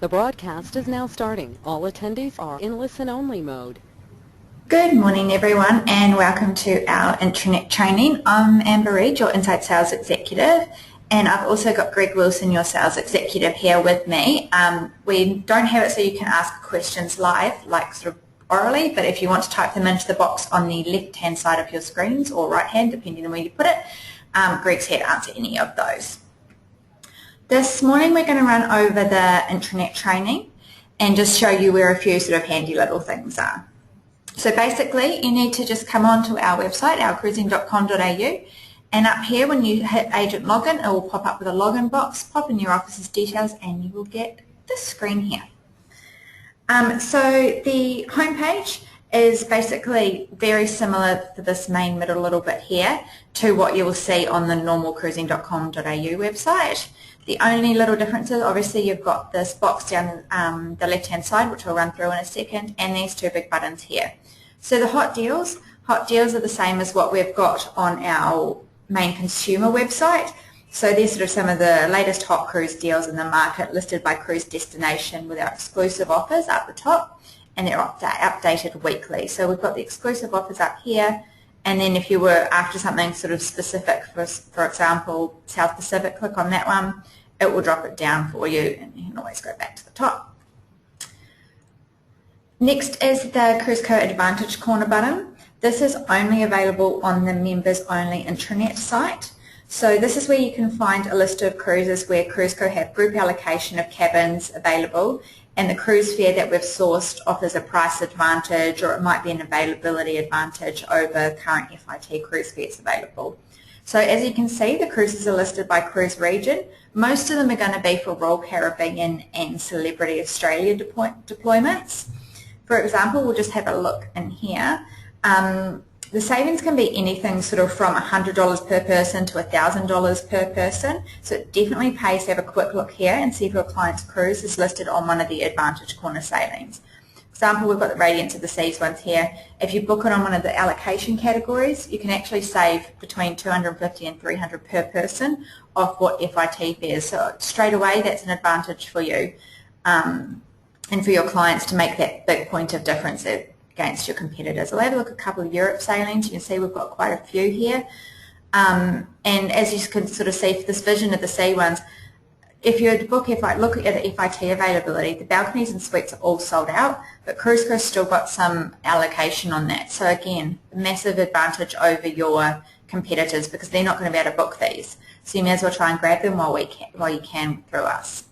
The broadcast is now starting. All attendees are in listen-only mode. Good morning everyone and welcome to our intranet training. I'm Amber Reid, your Inside Sales Executive, and I've also got Greg Wilson, your Sales Executive, here with me. We don't have it so you can ask questions live, like sort of orally, but if you want to type them into the box on the left-hand side of your screens or right-hand, depending on where you put it, Greg's here to answer any of those. This morning we're going to run over the intranet training and just show you where a few sort of handy little things are. So basically you need to just come on to our website, ourcruising.com.au, and up here when you hit agent login it will pop up with a login box, pop in your office's details and you will get this screen here. So the homepage is basically very similar to this main middle little bit here to what you will see on the normal cruising.com.au website. The only little difference is obviously you've got this box down the left-hand side, which I'll run through in a second, and these two big buttons here. So the hot deals are the same as what we've got on our main consumer website. So these are some of the latest hot cruise deals in the market listed by cruise destination with our exclusive offers up the top, and they're updated weekly. So we've got the exclusive offers up here, and then if you were after something sort of specific, for example, South Pacific, click on that one, it will drop it down for you, and you can always go back to the top. Next is the Cruiseco Advantage Corner button. This is only available on the members only intranet site. So this is where you can find a list of cruises where Cruiseco have group allocation of cabins available, and the cruise fare that we've sourced offers a price advantage, or it might be an availability advantage over current FIT cruise fares available. So as you can see, the cruises are listed by cruise region. Most of them are going to be for Royal Caribbean and Celebrity Australia deployments. For example, we'll just have a look in here. The savings can be anything sort of from $100 per person to $1,000 per person. So it definitely pays to have a quick look here and see if your client's cruise is listed on one of the Advantage Corner sailings. For example, we've got the Radiance of the Seas ones here. If you book it on one of the allocation categories, you can actually save between $250 and $300 per person off what FIT fares. So straight away, that's an advantage for you and for your clients to make that big point of difference against your competitors. I'll have a look at a couple of Europe sailings. You can see we've got quite a few here. And as you can sort of see for this Vision of the Sea ones, if you look at the FIT availability, the balconies and suites are all sold out, but Cruiseco's still got some allocation on that. So again, massive advantage over your competitors because they're not going to be able to book these. So you may as well try and grab them while you can through us.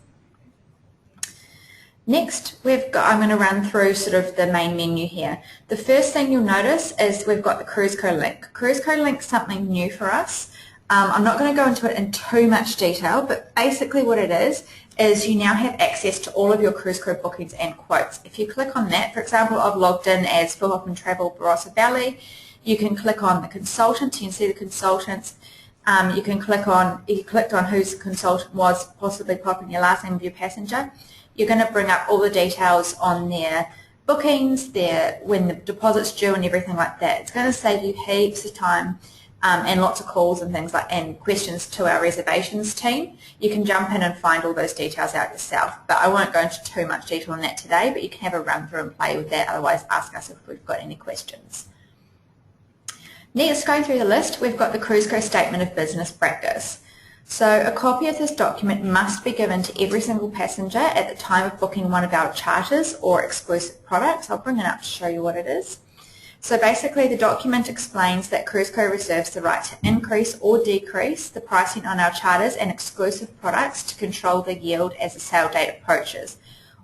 Next, I'm going to run through sort of the main menu here. The first thing you'll notice is we've got the Cruiseco link. Cruiseco link is something new for us. I'm not going to go into it in too much detail, but basically what it is you now have access to all of your Cruiseco bookings and quotes. If you click on that, for example, I've logged in as Phil Hoffman Travel Barossa Valley. You can click on the consultants. You can see the consultants. You clicked on whose consultant was, possibly popping your last name of your passenger. You're going to bring up all the details on their bookings, when the deposit's due and everything like that. It's going to save you heaps of time and lots of calls and things and questions to our reservations team. You can jump in and find all those details out yourself, but I won't go into too much detail on that today, but you can have a run through and play with that. Otherwise, ask us if we've got any questions. Next, going through the list, we've got the Cruiseco Statement of Business Practice. So a copy of this document must be given to every single passenger at the time of booking one of our charters or exclusive products. I'll bring it up to show you what it is. So basically the document explains that Cruiseco reserves the right to increase or decrease the pricing on our charters and exclusive products to control the yield as the sail date approaches.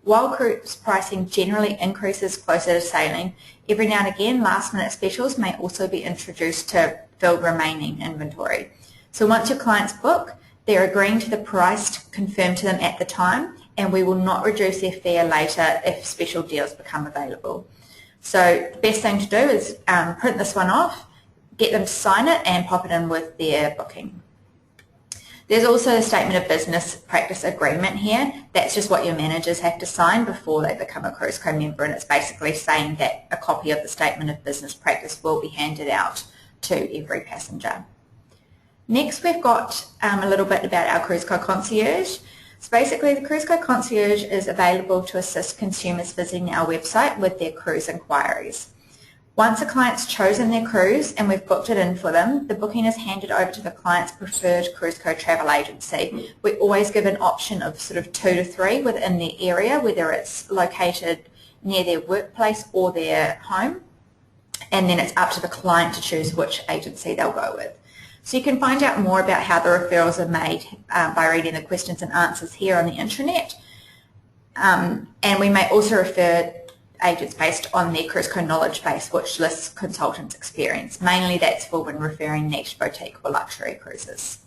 While cruise pricing generally increases closer to sailing, every now and again last-minute specials may also be introduced to fill remaining inventory. So once your clients book, they're agreeing to the price confirmed to them at the time, and we will not reduce their fare later if special deals become available. So the best thing to do is print this one off, get them to sign it and pop it in with their booking. There's also a Statement of Business Practice Agreement here. That's just what your managers have to sign before they become a Cruiseco member, and it's basically saying that a copy of the Statement of Business Practice will be handed out to every passenger. Next, we've got a little bit about our Cruiseco Concierge. So basically, the Cruiseco Concierge is available to assist consumers visiting our website with their cruise inquiries. Once a client's chosen their cruise and we've booked it in for them, the booking is handed over to the client's preferred Cruiseco travel agency. We always give an option of sort of 2 to 3 within their area, whether it's located near their workplace or their home, and then it's up to the client to choose which agency they'll go with. So you can find out more about how the referrals are made by reading the questions and answers here on the intranet, and we may also refer agents based on their Cruiseco knowledge base, which lists consultants' experience. Mainly that's for when referring niche, boutique or luxury cruises.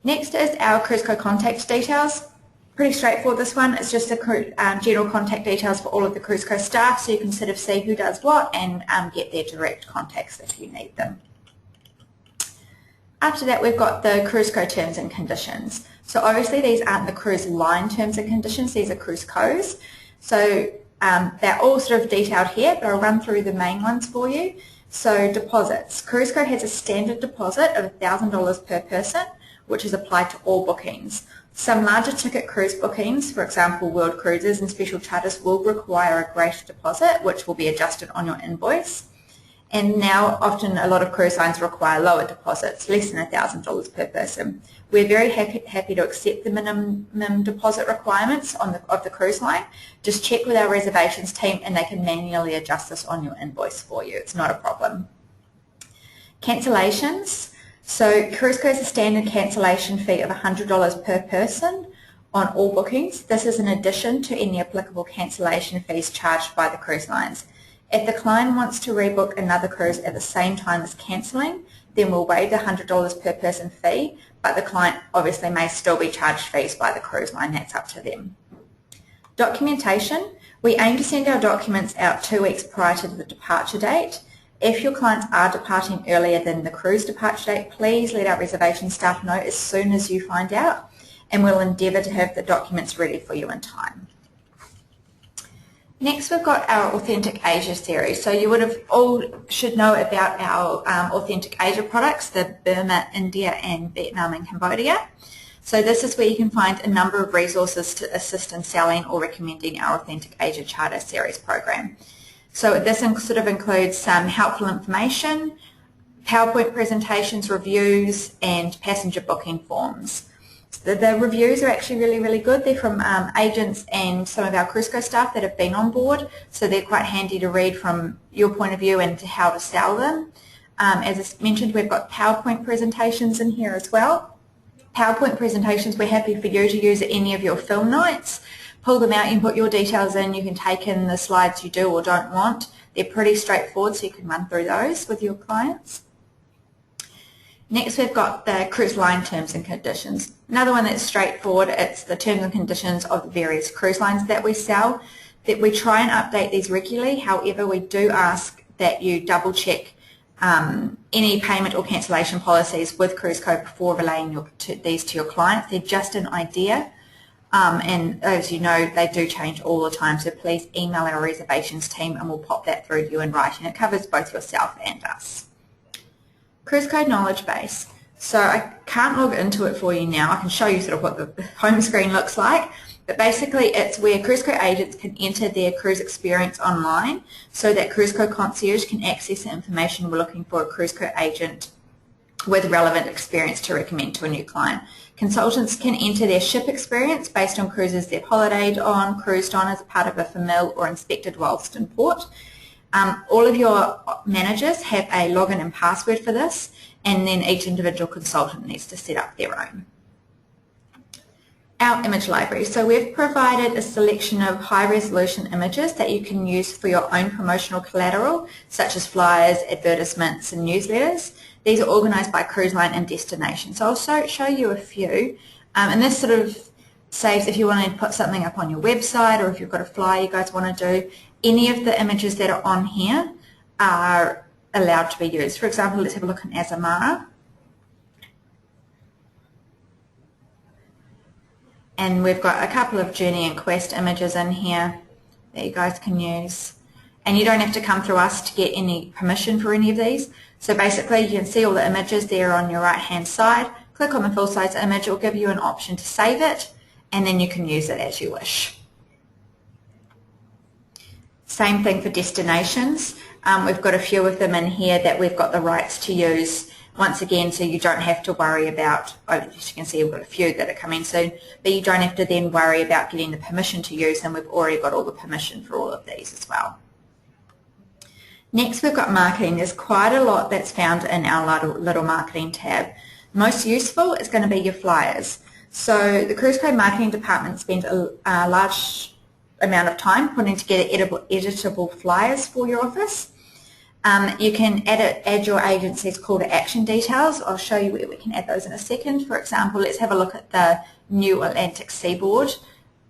Next is our Cruiseco contact details. Pretty straightforward, this one. It's just the general contact details for all of the Cruiseco staff, so you can sort of see who does what and get their direct contacts if you need them. After that, we've got the Cruiseco terms and conditions. So obviously these aren't the cruise line terms and conditions, these are Cruiseco's. So they're all sort of detailed here, but I'll run through the main ones for you. So deposits. Cruiseco has a standard deposit of $1,000 per person, which is applied to all bookings. Some larger ticket cruise bookings, for example world cruises and special charters, will require a greater deposit, which will be adjusted on your invoice. And now often a lot of cruise lines require lower deposits, less than $1,000 per person. We're very happy to accept the minimum deposit requirements of the cruise line. Just check with our reservations team and they can manually adjust this on your invoice for you. It's not a problem. Cancellations. So Cruiseco has a standard cancellation fee of $100 per person on all bookings. This is in addition to any applicable cancellation fees charged by the cruise lines. If the client wants to rebook another cruise at the same time as cancelling, then we'll waive the $100 per person fee, but the client obviously may still be charged fees by the cruise line. That's up to them. Documentation. We aim to send our documents out 2 weeks prior to the departure date. If your clients are departing earlier than the cruise departure date, please let our reservation staff know as soon as you find out, and we'll endeavour to have the documents ready for you in time. Next, we've got our Authentic Asia series. So you should know about our Authentic Asia products, the Burma, India and Vietnam and Cambodia. So this is where you can find a number of resources to assist in selling or recommending our Authentic Asia Charter Series program. So this sort of includes some helpful information, PowerPoint presentations, reviews and passenger booking forms. The reviews are actually really good. They're from agents and some of our Cruiseco staff that have been on board, so they're quite handy to read from your point of view and to how to sell them. As I mentioned, we've got PowerPoint presentations in here as well. PowerPoint presentations, we're happy for you to use at any of your film nights. Pull them out, you can put your details in, you can take in the slides you do or don't want. They're pretty straightforward, so you can run through those with your clients. Next, we've got the cruise line terms and conditions. Another one that's straightforward, it's the terms and conditions of the various cruise lines that we sell. That we try and update these regularly, however we do ask that you double check any payment or cancellation policies with Cruiseco before relaying these to your clients. They're just an idea, and as you know, they do change all the time, so please email our reservations team and we'll pop that through to you in writing. It covers both yourself and us. Cruiseco knowledge base. So I can't log into it for you now. I can show you sort of what the home screen looks like, but basically it's where Cruiseco agents can enter their cruise experience online so that Cruiseco Concierge can access the information we're looking for a Cruiseco agent with relevant experience to recommend to a new client. Consultants can enter their ship experience based on cruises they've holidayed on, cruised on as a part of a famil or inspected whilst in port. All of your managers have a login and password for this, and then each individual consultant needs to set up their own. Our image library. So we've provided a selection of high-resolution images that you can use for your own promotional collateral, such as flyers, advertisements and newsletters. These are organised by cruise line and destination. So I'll show you a few, and this sort of saves if you want to put something up on your website or if you've got a flyer you guys want to do. Any of the images that are on here are allowed to be used. For example, let's have a look at Azamara. And we've got a couple of Journey and Quest images in here that you guys can use. And you don't have to come through us to get any permission for any of these. So basically you can see all the images there on your right hand side. click on the full size image. It will give you an option to save it, and then you can use it as you wish. Same thing for destinations. We've got a few of them in here that we've got the rights to use once again, so you don't have to worry about, as you can see we've got a few that are coming soon, but you don't have to then worry about getting the permission to use them. We've already got all the permission for all of these as well. Next we've got marketing. There's quite a lot that's found in our little marketing tab. Most useful is going to be your flyers. So the Cruiseco marketing department spent a large amount of time putting together editable flyers for your office. You can add your agency's call to action details. I'll show you where we can add those in a second. For example, let's have a look at the new Atlantic Seaboard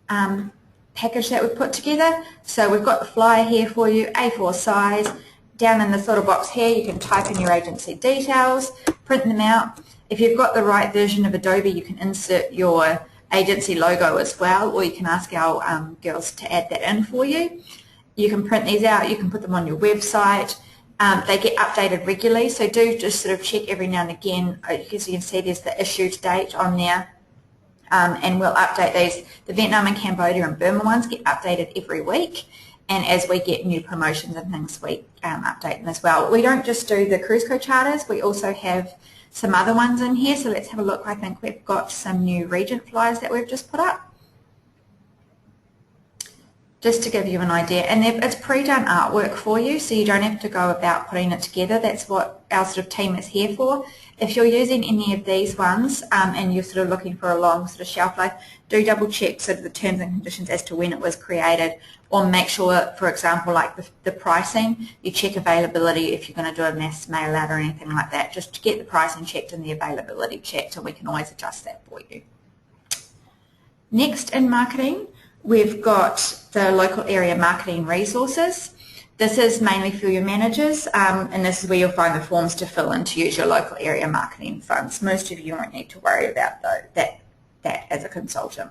package that we've put together. So we've got the flyer here for you, A4 size. Down in this little box here you can type in your agency details, print them out. If you've got the right version of Adobe, you can insert your agency logo as well, or you can ask our girls to add that in for you. You can print these out, you can put them on your website. They get updated regularly, so do just sort of check every now and again. As you can see, there's the issued date on there, and we'll update these. The Vietnam and Cambodia and Burma ones get updated every week, and as we get new promotions and things, we update them as well. We don't just do the Cruiseco charters, we also have some other ones in here, so let's have a look. I think we've got some new Regent flyers that we've just put up, just to give you an idea. And it's pre-done artwork for you, so you don't have to go about putting it together. That's what our sort of team is here for. If you're using any of these ones and you're sort of looking for a long sort of shelf life, do double check sort of the terms and conditions as to when it was created, or make sure, for example, like the pricing, you check availability if you're going to do a mass mail out or anything like that, just to get the pricing checked and the availability checked, and we can always adjust that for you. Next in marketing, we've got the local area marketing resources. This is mainly for your managers, and this is where you'll find the forms to fill in to use your local area marketing funds. Most of you won't need to worry about that as a consultant.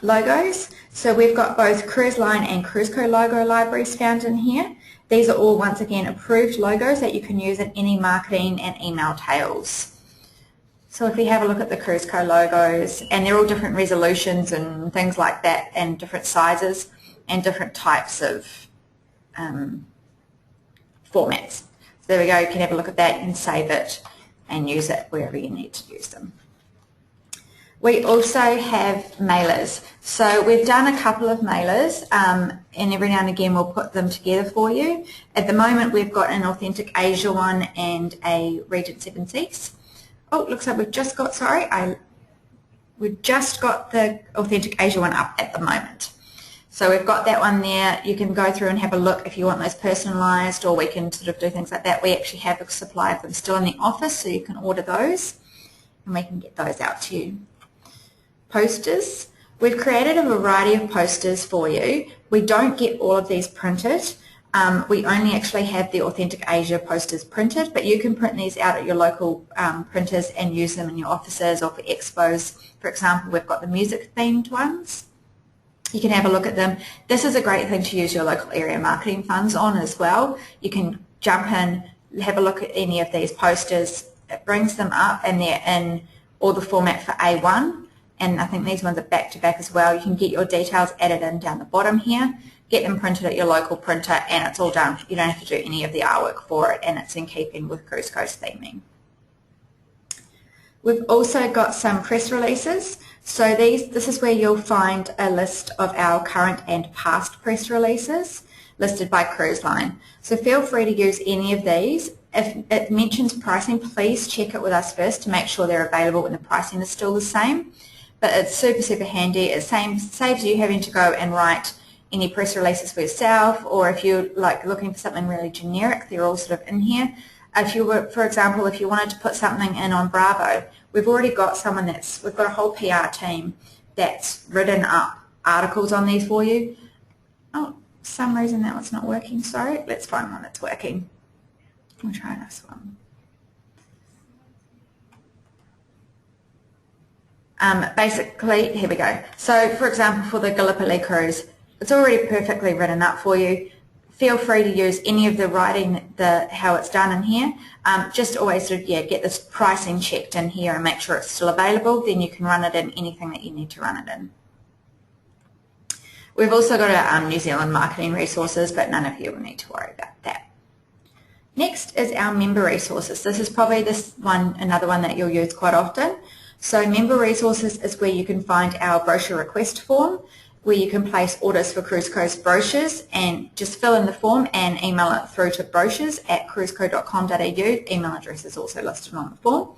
Logos. So we've got both Cruise Line and Cruiseco logo libraries found in here. These are all, once again, approved logos that you can use in any marketing and email tails. So if we have a look at the Cruiseco logos, and they're all different resolutions and things like that, and different sizes and different types of formats. So there we go, you can have a look at that and save it and use it wherever you need to use them. We also have mailers. So we've done a couple of mailers, and every now and again we'll put them together for you. At the moment we've got an Authentic Asia one and a Regent 7 Seas. Oh, looks like we've just got, we've just got the Authentic Asia one up at the moment. So we've got that one there. You can go through and have a look if you want those personalised, or we can sort of do things like that. We actually have a supply of them still in the office, so you can order those and we can get those out to you. Posters. We've created a variety of posters for you. We don't get all of these printed. We only actually have the Authentic Asia posters printed, but you can print these out at your local printers and use them in your offices or for expos. For example, we've got the music themed ones. You can have a look at them. This is a great thing to use your local area marketing funds on as well. You can jump in, have a look at any of these posters. It brings them up and they're in all the format for A1, and I think these ones are back to back as well. You can get your details added in down the bottom here, get them printed at your local printer, and it's all done. You don't have to do any of the artwork for it, and it's in keeping with Cruiseco's theming. We've also got some press releases. So this is where you'll find a list of our current and past press releases listed by Cruise Line. So feel free to use any of these. If it mentions pricing, please check it with us first to make sure they're available and the pricing is still the same. But it's super, super handy. It saves you having to go and write any press releases for yourself, or if you're like looking for something really generic, they're all sort of in here. If you were, for example, if you wanted to put something in on Bravo, we've already got someone we've got a whole PR team that's written up articles on these for you. Oh, for some reason that one's not working, sorry. Let's find one that's working. We'll try this one. Basically, here we go. So, for example, for the Gallipoli cruise, it's already perfectly written up for you. feel free to use any of the writing, how it's done in here. Just always sort of, get this pricing checked in here and make sure it's still available. Then you can run it in anything that you need to run it in. We've also got our New Zealand marketing resources, but none of you will need to worry about that. Next is our member resources. This is probably another one that you'll use quite often. So member resources is where you can find our brochure request form, where you can place orders for Cruiseco's brochures and just fill in the form and email it through to brochures@cruiseco.com.au. Email address is also listed on the form.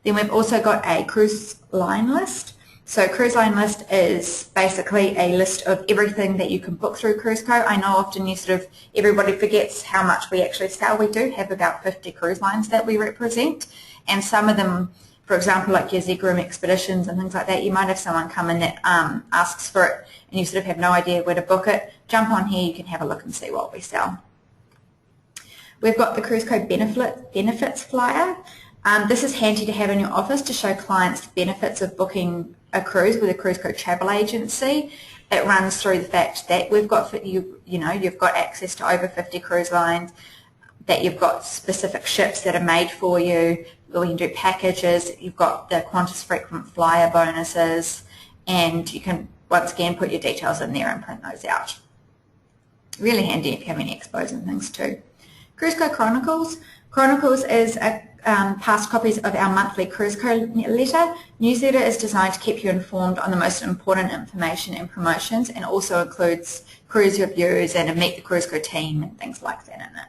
Then we've also got a cruise line list. So cruise line list is basically a list of everything that you can book through Cruiseco. I know often everybody forgets how much we actually sell. We do have about 50 cruise lines that we represent, and some of them, for example, like your Zegroom expeditions and things like that, you might have someone come in that asks for it and you sort of have no idea where to book it. Jump on here, you can have a look and see what we sell. We've got the Cruiseco benefits flyer. This is handy to have in your office to show clients the benefits of booking a cruise with a Cruiseco travel agency. It runs through the fact that you've got access to over 50 cruise lines, that you've got specific ships that are made for you, or you can do packages, you've got the Qantas frequent flyer bonuses, and you can once again put your details in there and print those out. Really handy if you have any expos and things too. Cruiseco Chronicles. Chronicles is past copies of our monthly Cruiseco letter. Newsletter is designed to keep you informed on the most important information and promotions, and also includes cruise reviews and a meet the Cruiseco team and things like that in it.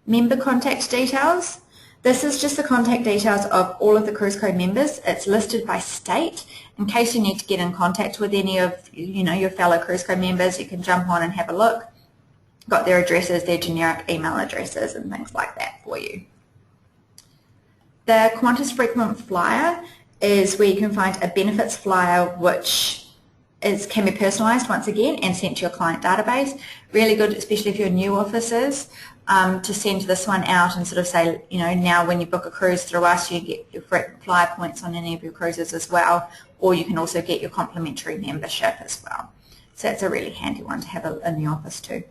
Member contact details. This is just the contact details of all of the Cruiseco members. It's listed by state. In case you need to get in contact with any of your fellow Cruiseco members, you can jump on and have a look. Got their addresses, their generic email addresses and things like that for you. The Qantas frequent flyer is where you can find a benefits flyer which can be personalised once again and sent to your client database. Really good, especially if you're new officers, to send this one out and sort of say, now when you book a cruise through us, you get your frequent flyer points on any of your cruises as well, or you can also get your complimentary membership as well. So it's a really handy one to have in the office too.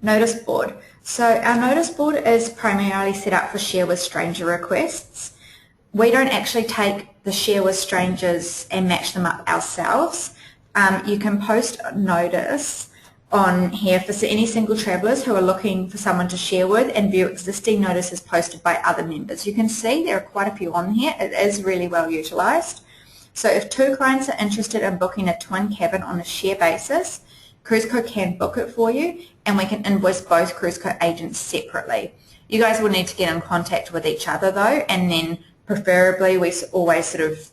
Notice board. So our notice board is primarily set up for share with stranger requests. We don't actually take the share with strangers and match them up ourselves. You can post a notice on here for any single travellers who are looking for someone to share with and view existing notices posted by other members. You can see there are quite a few on here. It is really well utilised. So if two clients are interested in booking a twin cabin on a share basis, Cruiseco can book it for you, and we can invoice both Cruiseco agents separately. You guys will need to get in contact with each other though, and then preferably we always sort of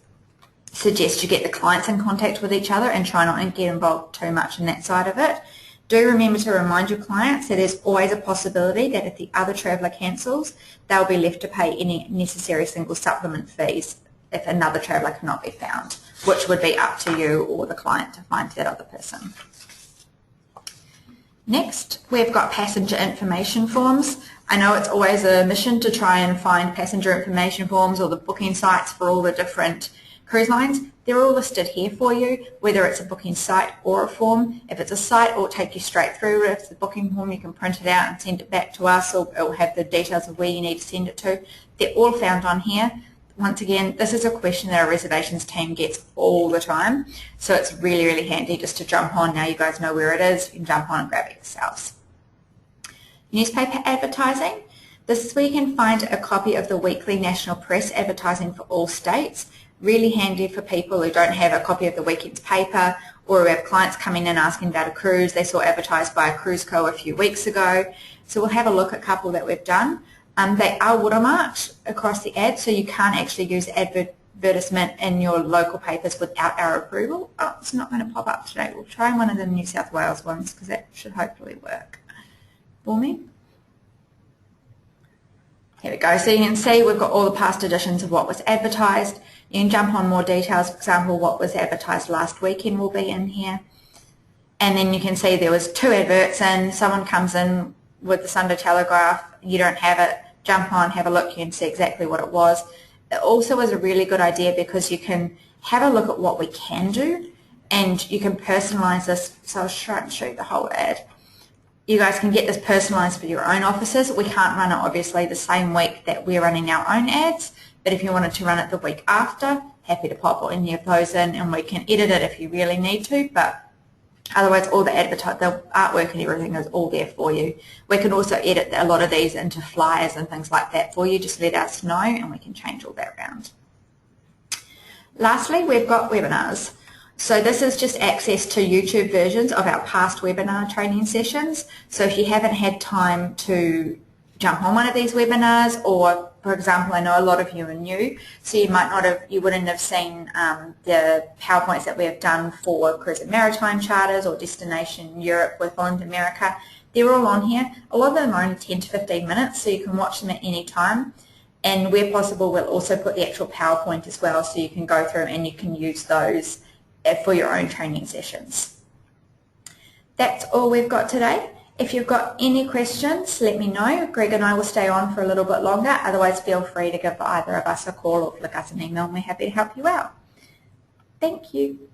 suggest you get the clients in contact with each other and try not to get involved too much in that side of it. Do remember to remind your clients that there's always a possibility that if the other traveller cancels, they'll be left to pay any necessary single supplement fees if another traveller cannot be found, which would be up to you or the client to find that other person. Next, we've got passenger information forms. I know it's always a mission to try and find passenger information forms or the booking sites for all the different cruise lines. They're all listed here for you, whether it's a booking site or a form. If it's a site, it'll take you straight through. If it's a booking form, you can print it out and send it back to us, or it'll have the details of where you need to send it to. They're all found on here. Once again, this is a question that our reservations team gets all the time, so it's really, really handy just to jump on. Now you guys know where it is, you can jump on and grab it yourselves. Newspaper advertising. This is where you can find a copy of the weekly national press advertising for all states. Really handy for people who don't have a copy of the weekend's paper, or who have clients coming in asking about a cruise they saw advertised by a Cruiseco a few weeks ago. So we'll have a look at a couple that we've done. They are watermarked across the ad, so you can't actually use advertisement in your local papers without our approval. Oh, it's not going to pop up today. We'll try one of the New South Wales ones because that should hopefully work for me. Here we go. So you can see we've got all the past editions of what was advertised. You can jump on more details. For example, what was advertised last weekend will be in here. And then you can see there was 2 adverts in. Someone comes in with the Sunday Telegraph. You don't have it. Jump on, have a look. You can see exactly what it was. It also is a really good idea because you can have a look at what we can do. and you can personalize this. So I'll try and show you the whole ad. You guys can get this personalized for your own offices. We can't run it obviously the same week that we're running our own ads, but if you wanted to run it the week after, happy to pop any of those in, and we can edit it if you really need to, but otherwise all the artwork and everything is all there for you. We can also edit a lot of these into flyers and things like that for you. Just let us know and we can change all that around. Lastly, we've got webinars. So this is just access to YouTube versions of our past webinar training sessions. So if you haven't had time to jump on one of these webinars, or for example, I know a lot of you are new, so you wouldn't have seen the PowerPoints that we have done for Cruise and Maritime Charters or Destination Europe with Holland America. They're all on here. A lot of them are only 10 to 15 minutes, so you can watch them at any time. And where possible, we'll also put the actual PowerPoint as well, so you can go through and you can use those for your own training sessions. That's all we've got today. If you've got any questions, let me know. Greg and I will stay on for a little bit longer. Otherwise, feel free to give either of us a call or flick us an email, and we're happy to help you out. Thank you.